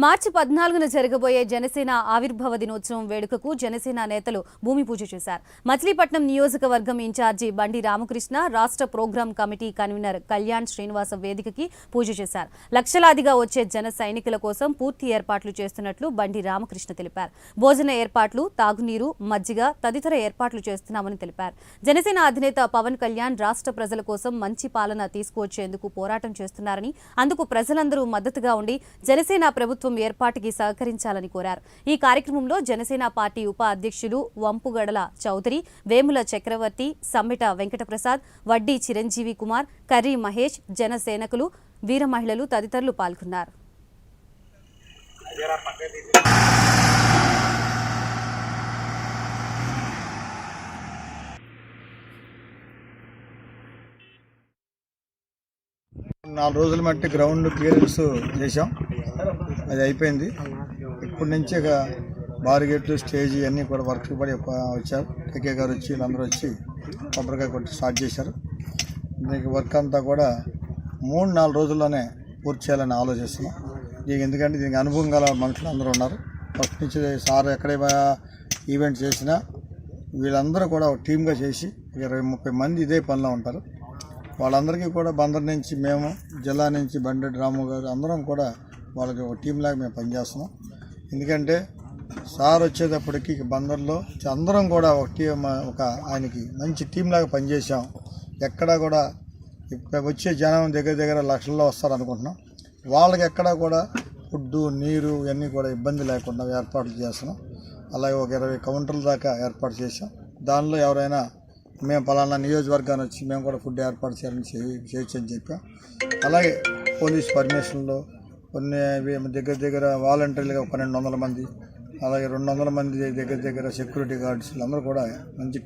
మార్చి 14న జరగబోయే జనసేన ఆవిర్భావ దినోత్సవం వేడుకకు జనసేన నేతలు భూమి పూజ చేశారు. మచిలీపట్నం నియోజకవర్గం ఇన్ఛార్జి బండి రామకృష్ణ, రాష్ట్ర program committee convener Kalyan Srinivasa వేదికకి పూజ చేశారు. లక్షలాదిగా వచ్చే జన సైనికుల కోసం పూర్తి ఏర్పాట్లు చేస్తున్నట్లు బండి రామకృష్ణ తెలిపారు. భోజన ఏర్పాట్లు, తాగునీరు, మజ్జిగ తదితర ఏర్పాట్లు చేస్తున్నామని తెలిపారు. జనసేన అధినేత పవన్ కళ్యాణ్ రాష్ట్ర ప్రజల కోసం మంచి పాలన తీసుకువచ్చేందుకు పోరాటం చేస్తున్నారని, అందుకు ప్రజలందరూ మద్దతుగా ఉండి జనసేన ప్రభుత్వం ఏర్పాటుకి సహకరించాలని కోరారు. ఈ కార్యక్రమంలో జనసేన పార్టీ ఉప అధ్యక్షులు వంపుగడల చౌదరి, వేముల చక్రవర్తి, సమ్మెట వెంకటప్రసాద్, వడ్డీ చిరంజీవి కుమార్, కర్రీ మహేష్, జనసేనకులు, వీర మహిళలు తదితరులు పాల్గొన్నారు. నాలుగు రోజుల మట్టి గ్రౌండ్ క్లియరెన్స్ చేసాం, అది అయిపోయింది. ఇప్పటి నుంచి ఇక బారిగేట్లు, స్టేజీ అన్నీ కూడా వర్క్ పడి వచ్చారు. కేకే గారు వచ్చి వీళ్ళందరూ వచ్చి కొబ్బరికాయ కొట్టి స్టార్ట్ చేశారు. దీనికి వర్క్ అంతా కూడా 3-4 రోజుల్లోనే పూర్తి చేయాలని ఆలోచిస్తున్నాం. ఎందుకంటే దీనికి అనుభవం గల మనుషులు అందరూ ఉన్నారు. ఫస్ట్ నుంచి సార్ ఎక్కడే ఈవెంట్ చేసినా వీళ్ళందరూ కూడా ఒక టీమ్గా చేసి 20-30 మంది ఇదే పనిలో ఉంటారు. వాళ్ళందరికీ కూడా బందర్ నుంచి మేము, జిల్లా నుంచి బండి రాము గారు అందరం కూడా వాళ్ళకి ఒక టీం లాగా మేము పనిచేస్తున్నాం. ఎందుకంటే సార్ వచ్చేటప్పటికి బందర్లో అందరం కూడా ఒక ఆయనకి మంచి టీం లాగా పనిచేసాం. ఎక్కడా కూడా వచ్చే జనం దగ్గర లక్షల్లో వస్తారు అనుకుంటున్నాం. వాళ్ళకి ఎక్కడా కూడా ఫుడ్డు, నీరు ఇవన్నీ కూడా ఇబ్బంది లేకుండా ఏర్పాట్లు చేస్తున్నాం. అలాగే ఒక 20 కౌంటర్ల దాకా ఏర్పాటు చేసాం. దానిలో ఎవరైనా మేము పలానా నియోజకవర్గాన్ని వచ్చి మేము కూడా ఫుడ్ ఏర్పాటు చేయాలని చేయొచ్చు అని చెప్పాం. అలాగే పోలీస్ పర్మిషన్లో కొన్ని దగ్గర వాలంటీర్లుగా 1200 మంది, అలాగే 200 మంది దగ్గర సెక్యూరిటీ గార్డ్స్ అందరూ కూడా మంచి